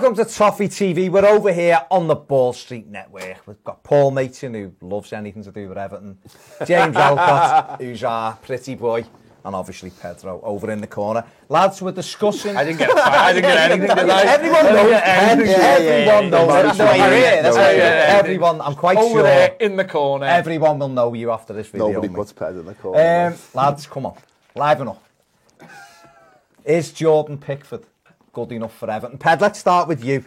Welcome to Toffee TV. We're over here on the Ball Street Network. We've got Paul Machin, who loves anything to do with Everton. James Alcott, who's our pretty boy. And obviously Pedro over in the corner. Lads, we're discussing... I didn't get anything tonight. Everyone knows. Everyone knows. Everyone, I'm quite over sure. There in the corner. Everyone will know you after this video. Nobody puts Ped in the corner. Lads, come on. Liven up. Is Jordan Pickford good enough for Everton? Ped, let's start with you.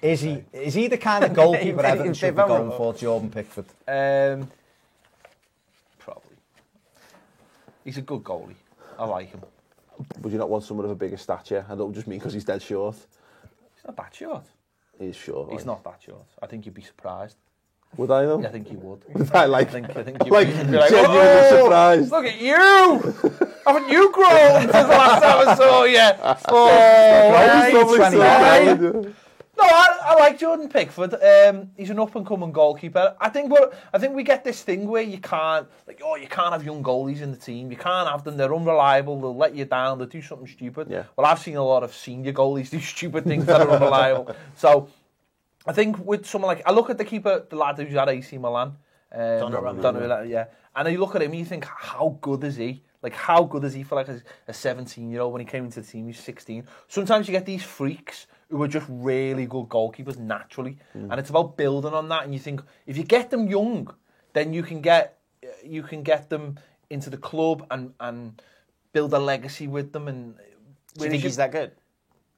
Is he the kind of goalkeeper Everton should be going for, Jordan Pickford? Probably. He's a good goalie. I like him. Would you not want someone of a bigger stature? I don't just mean because he's dead short. He's not that short. He's short. He's not that short. I think you'd be surprised. Would I though? Yeah, I think you would. I think you'd be genuinely surprised. Look at you! Haven't you grown since the last time I saw you? No, I like Jordan Pickford. He's an up-and-coming goalkeeper. I think we get this thing where you can't have young goalies in the team. You can't have them. They're unreliable. They'll let you down. They'll do something stupid. Yeah. Well, I've seen a lot of senior goalies do stupid things that are unreliable. So I think with someone like... I look at the keeper, the lad who's at AC Milan. Donnarumma, yeah. And you look at him and you think, how good is he? Like, how good is he for like a 17-year-old when he came into the team? He's 16. Sometimes you get these freaks who are just really good goalkeepers naturally. And it's about building on that. And you think, if you get them young, then you can get them into the club and build a legacy with them. And do you think he's that good?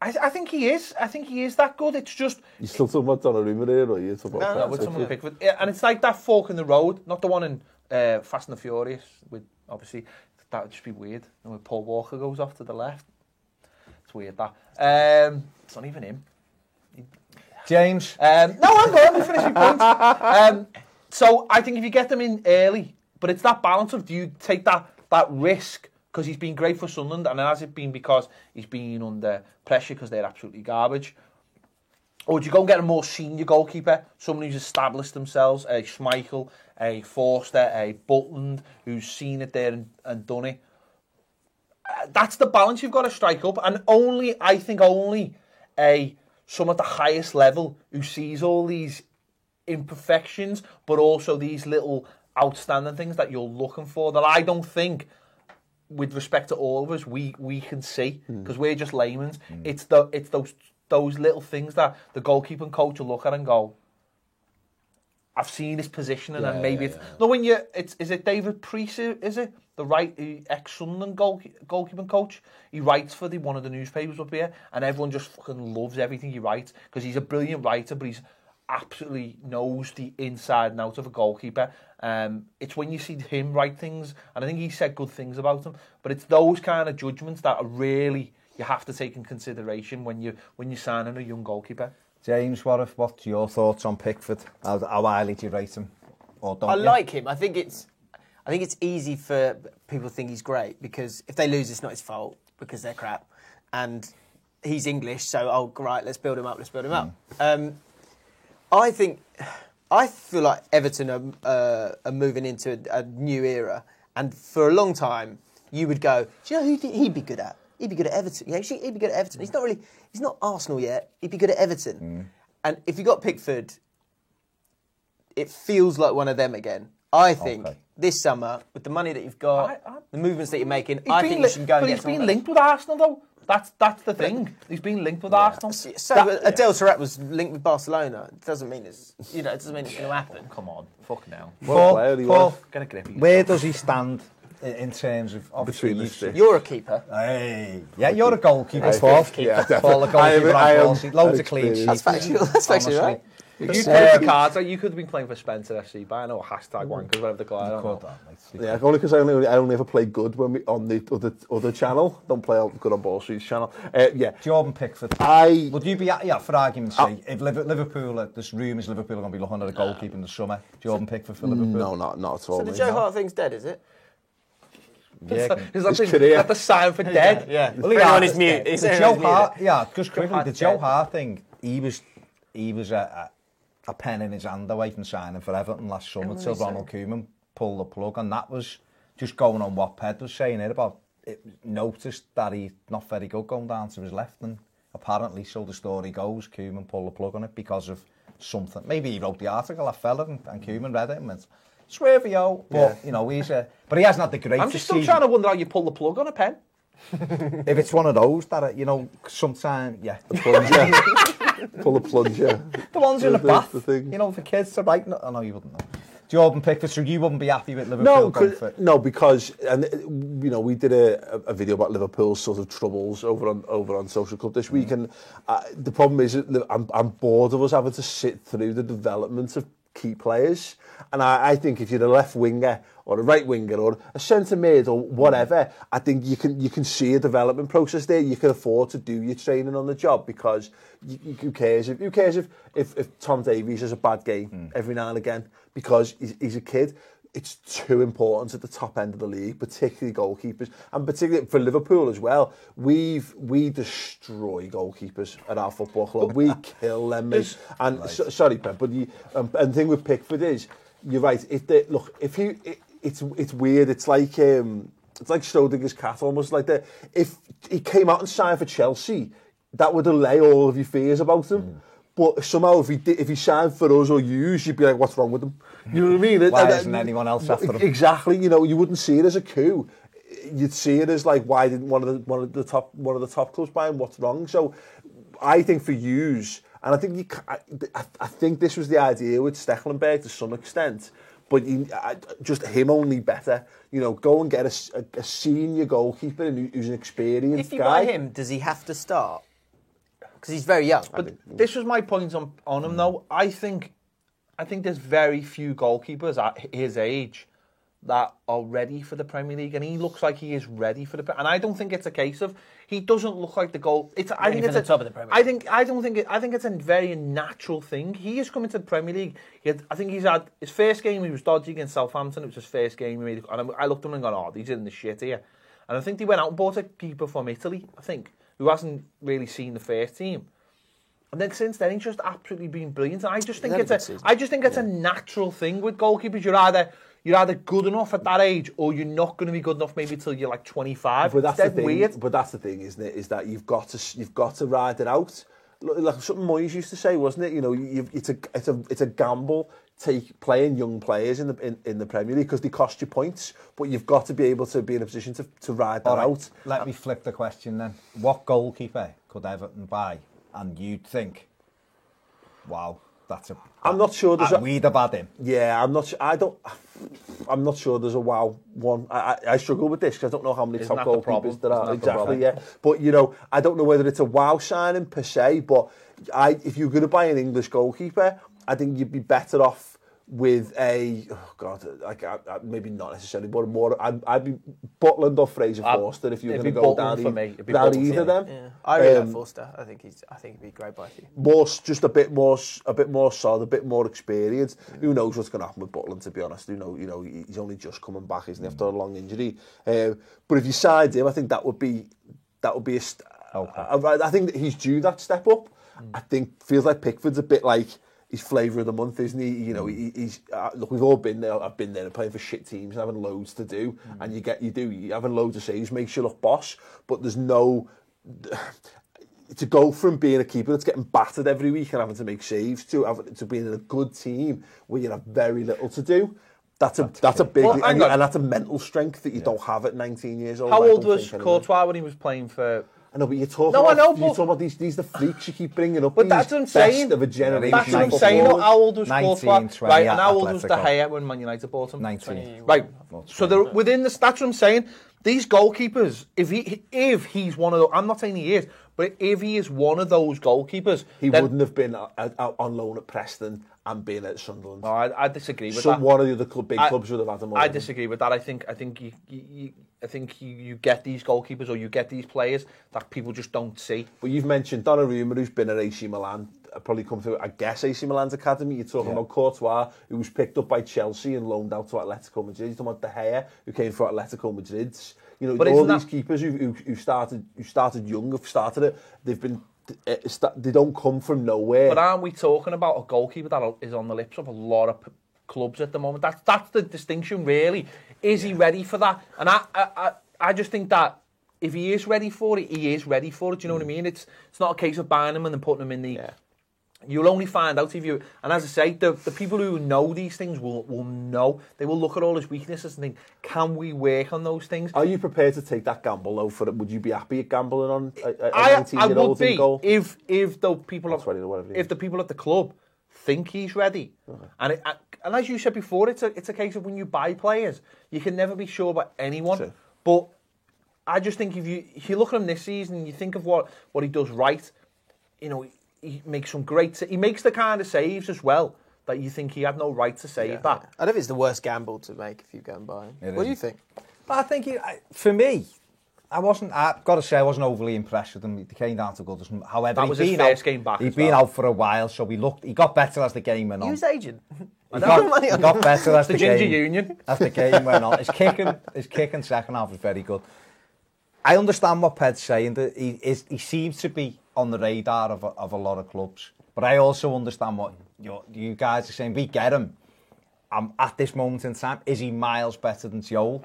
I think he is. I think he is that good. It's just... You still talking about Donnarumma here, or you talking about... No, with someone Pickford. Yeah, and it's like that fork in the road, not the one in Fast and the Furious, with, obviously, that would just be weird. And when Paul Walker goes off to the left. It's weird, that. It's not even him. James? No, I'm going. Let me finish my point. So I think if you get them in early, but it's that balance of, do you take that risk because he's been great for Sunderland, and has it been because he's been under pressure because they're absolutely garbage? Or do you go and get a more senior goalkeeper, someone who's established themselves, a Schmeichel, a Forster, a Butland, who's seen it there and done it? That's the balance you've got to strike up, and I think only someone at the highest level who sees all these imperfections, but also these little outstanding things that you're looking for, that I don't think, with respect to all of us, we can see, because we're just laymen. It's those little things that the goalkeeping coach will look at and go, I've seen his positioning, and maybe it's... No, when is it David Priest, is it? The ex-Sunderland goalkeeping coach. He writes for one of the newspapers up here, and everyone just fucking loves everything he writes, because he's a brilliant writer, but he's absolutely knows the inside and out of a goalkeeper. It's when you see him write things, and I think he said good things about him, but it's those kind of judgments that are really... you have to take in consideration when you're signing a young goalkeeper. James, what's your thoughts on Pickford? How highly do you rate him? Or don't I you? like him. I think it's easy for people to think he's great, because if they lose, it's not his fault, because they're crap. And he's English, so, right, let's build him up. I feel like Everton are moving into a new era. And for a long time, you would go, do you know who he'd be good at? He'd be good at Everton. Yeah, he'd be good at Everton. He's not Arsenal yet. He'd be good at Everton. And if you got Pickford, it feels like one of them again. I think this summer, with the money that you've got, the movements that you're making, I think you should go and get someone. But he's been linked with Arsenal, though. That's the thing. He's been linked with Arsenal. So Adel Taarabt was linked with Barcelona. It doesn't mean it's going to happen. Come on, fuck now. Paul, get a grip. Where does he stand in terms of between the sticks? You're a keeper. Hey, yeah, you're a goalkeeper, Paul. Yeah, Paul, a goalkeeper. Loads of clean sheets. That's factually right. If you played for cards, you could have been playing for Spencer FC, but I know hashtag wankers, whatever the guy. Yeah, only because I only ever play good when we on the other channel. Don't play good on Ball Street's channel. Yeah, Jordan Pickford. Would you be for argument's sake, if Liverpool, there's rumours Liverpool are going to be looking at a goalkeeper in the summer? Jordan Pickford for Liverpool? No, not at all. So the Joe Hart thing's dead, is it? Yeah, is that the sign for dead? Yeah. Well, on his mute. The Joe Hart, just quickly, the Joe Hart thing. He was a pen in his hand away from signing for Everton last summer till Ronald Koeman pulled the plug, and that was just going on what Ped was saying here about it, noticed that he's not very good going down to his left, and apparently, so the story goes, Koeman pulled the plug on it because of something. Maybe he wrote the article, that fella, and Koeman read it and went, Swervio, but, you know, but he hasn't had the greatest I'm just still season. trying to wonder how you pull the plug on a pen. If it's one of those that, you know, sometimes, yeah. The plunger. Pull a plunger. The ones in the bath, the thing. you know, for kids to write. I know you wouldn't know. Jordan Pickford, so you wouldn't be happy with Liverpool No, because and you know we did a video about Liverpool's sort of troubles over on Social Club this week, and the problem is that I'm bored of us having to sit through the development of key players, and I think if you're a left winger or a right winger or a centre mid or whatever, I think you can see a development process there. You can afford to do your training on the job because who cares if Tom Davies has a bad game every now and again because he's a kid. It's too important at the top end of the league, particularly goalkeepers, and particularly for Liverpool as well. We destroy goalkeepers at our football club. We kill them, mate. And sorry, Pep, but and the thing with Pickford is, you're right. It's weird. It's like Schrodinger's cat almost. Like if he came out and signed for Chelsea, that would allay all of your fears about him. But somehow, if he signed for us or yous, you'd be like, "What's wrong with him?" You know what I mean? Why isn't anyone else after him? Exactly. You know, you wouldn't see it as a coup. You'd see it as like, why didn't one of the top clubs buy him? What's wrong? So, I think for yous, and I think this was the idea with Stekelenburg to some extent. But just him only better. You know, go and get a senior goalkeeper who's an experienced guy. If you buy him, does he have to start? Because he's very young. But this was my point on him, though. I think there's very few goalkeepers at his age that are ready for the Premier League, and he looks like he is ready for the. And I don't think it's a case of he doesn't look like the goal. I think it's the top of the Premier League. I think it's a very natural thing. He is coming to the Premier League. I think he's had his first game. He was dodgy against Southampton. It was his first game. He made, and I looked at him and gone, "Oh, he's in the shit here." And I think they went out and bought a keeper from Italy. I think, who hasn't really seen the first team. And then since then, he's just absolutely been brilliant. And I just think it's a natural thing with goalkeepers. You're either good enough at that age, or you're not going to be good enough maybe till you're like 25. But that's it's the thing. Weird. But that's the thing, isn't it? Is that you've got to ride it out. Like something Moyes used to say, wasn't it? You know, it's a gamble playing young players in the Premier League because they cost you points, but you've got to be able to be in a position to ride that out. Let me flip the question then. What goalkeeper could Everton buy? And you'd think, wow, I'm not sure there's we'd have had him. Yeah, I'm not sure there's a wow one. I struggle with this because I don't know how many top goalkeepers there are. Exactly, yeah. But you know, I don't know whether it's a wow signing per se. But if you're going to buy an English goalkeeper, I think you'd be better off with maybe not necessarily, but more. I'd be Butland or Fraser Forster if you're going to go down either of them. Yeah. I really like Forster. I think he'd be great by you. Just a bit more solid, a bit more experienced. Who knows what's going to happen with Butland? To be honest, you know, he's only just coming back, isn't he, after a long injury? But if you signed him, I think that would be I think that he's due that step up. I think feels like Pickford's a bit like. He's flavour of the month, isn't he? You know, he's look. We've all been there. I've been there, playing for shit teams and having loads to do, and you having loads of saves makes you look boss. But there's no to go from being a keeper that's getting battered every week and having to make saves to being in a good team where you have very little to do. That's a big and that's a mental strength that you don't have at 19 years old. How old was Courtois when he was playing for? I know, but you're talking about these the freaks you keep bringing up. But that's what I'm saying. Of a generation. That's what I'm saying. How old was 19, Courtois? 20, right, and how old was De Gea when Man United bought him? 19. Right. So they're within that's what I'm saying. These goalkeepers, if he's one of those, I'm not saying he is, but if he is one of those goalkeepers, he wouldn't have been out on loan at Preston and been at Sunderland. No, I disagree with that. One of the other big clubs would have had him. I disagree with that. I think you get these goalkeepers or you get these players that people just don't see. But you've mentioned Donnarumma, who's been at AC Milan, probably come through, I guess, AC Milan's academy. You're talking about Courtois, who was picked up by Chelsea and loaned out to Atletico Madrid. You're talking about De Gea, who came from Atletico Madrid. You know, but all these keepers who started young, have started it. They don't come from nowhere. But aren't we talking about a goalkeeper that is on the lips of a lot of clubs at the moment? That's the distinction, really. Is he ready for that? And I just think that if he is ready for it, he is ready for it. Do you know what I mean? It's not a case of buying him and then putting him in the... Yeah. You'll only find out if you... And as I say, the people who know these things will know. They will look at all his weaknesses and think, can we work on those things? Are you prepared to take that gamble, though? Would you be happy gambling on a I 19-year-old would in be goal? if the people If the people at the club think he's ready. And as you said before, it's a case of when you buy players, you can never be sure about anyone. True. But I just think if you look at him this season and you think of what he does right, you know, he makes some he makes the kind of saves as well that you think he had no right to save that. I don't think it's the worst gamble to make if you go and buy him. What do you think? I think, for me, I've got to say, I wasn't overly impressed with him. He came down to Goodison. However, That was his first game back. He'd been out for a while, so he got better as the game went on. Use agent. He got better as The the Ginger game, Union. as the game went on. His kicking second half was very good. I understand what Ped's saying. That he seems to be on the radar of a lot of clubs. But I also understand what you guys are saying. We get him. At this moment in time, is he miles better than Joel?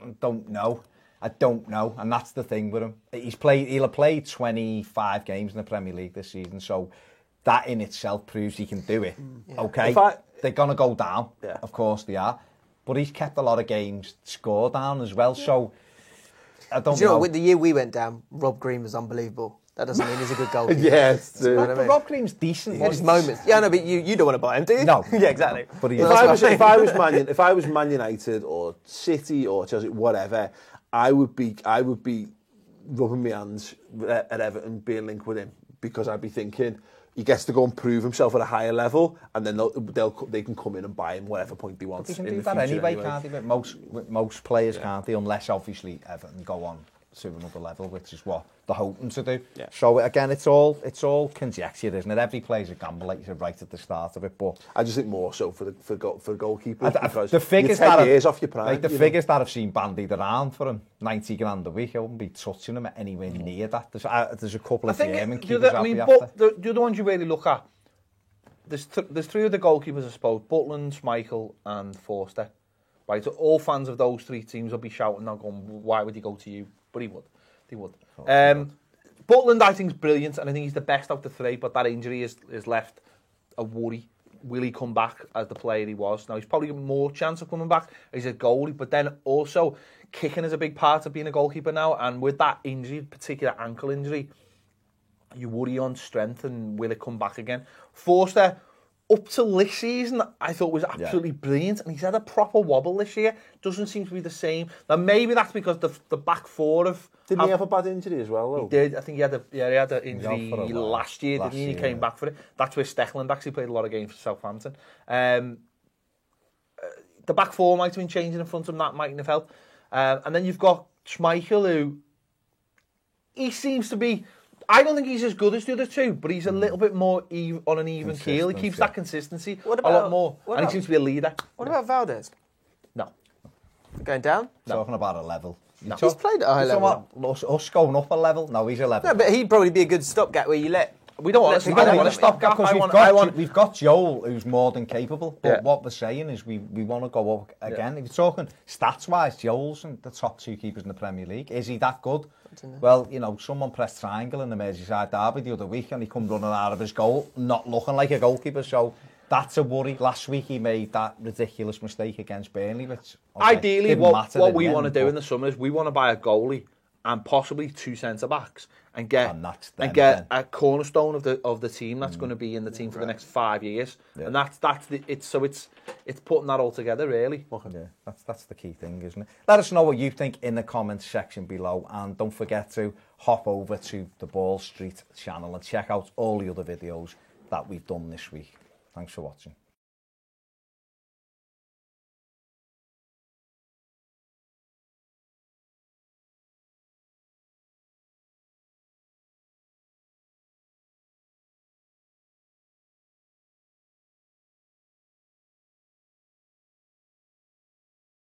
I don't know, and that's the thing with him. He'll have played 25 games in the Premier League this season, so that in itself proves he can do it. Yeah. Okay, they're gonna go down, of course they are, but he's kept a lot of games score down as well. So I don't know. With the year we went down, Rob Green was unbelievable. That doesn't mean he's a good goalkeeper. Yes, Rob Green's decent. His moments. Yeah, no, but you don't want to buy him, do you? No. Yeah, exactly. But if I was Man United or City or Chelsea, whatever, I would be rubbing my hands at Everton, being linked with him, because I'd be thinking he gets to go and prove himself at a higher level, and then they can come in and buy him whatever point they want. They can do that anyway, can't they? But most players can't they, unless obviously Everton go on to another level, which is what they're hoping to do. Yeah. So again, it's all conjecture, isn't it? Every play's a gamble, like you said right at the start of it. But I just think more so for goalkeepers, because the figures you're 10 years off your prime. Like the figures that I've seen bandied around for him, 90 grand a week, I wouldn't be touching him anywhere near that. There's a couple of German keepers. But the other ones you really look at, there's three of the goalkeepers, I suppose, Butland, Schmeichel and Forster. Right, so all fans of those three teams will be shouting now, going, why would he go to you? But he would. Butland, I think, is brilliant, and I think he's the best out of the three, but that injury has left a worry. Will he come back as the player he was? Now, he's probably got more chance of coming back as a goalie, but then also kicking is a big part of being a goalkeeper now, and with that injury, particular ankle injury, you worry on strength and will it come back again. Forster, up till this season, I thought was absolutely brilliant, and he's had a proper wobble this year. Doesn't seem to be the same. Now maybe that's because the back four of didn't he have a bad injury as well, though? He did. I think he had an injury last year, didn't he? And he came back for it. That's where Steckland actually played a lot of games for Southampton. The back four might have been changing in front of him. That mightn't have helped. And then you've got Schmeichel, who he seems to be. I don't think he's as good as the other two, but he's a little bit more on an even keel. He keeps that consistency a lot more. And he seems to be a leader. What about Valdez? No. Going down? No. Talking about a level. No. He's played at a high level. Us going up a level? No, he's a level. No, but he'd probably be a good stopgap where you let... We don't want to stopgap because we've got Joel, who's more than capable. But what we're saying is we want to go up again. If you're talking stats-wise, Joel's the top two keepers in the Premier League. Is he that good? Well, someone pressed triangle in the Merseyside derby the other week and he come running out of his goal, not looking like a goalkeeper. So that's a worry. Last week he made that ridiculous mistake against Burnley, which ideally what we want to do in the summer is we want to buy a goalie and possibly two centre-backs and get a cornerstone of the team that's going to be in the team for the next 5 years. Yeah. And it's putting that all together, really. Yeah, that's the key thing, isn't it? Let us know what you think in the comments section below, and don't forget to hop over to the Ball Street channel and check out all the other videos that we've done this week. Thanks for watching.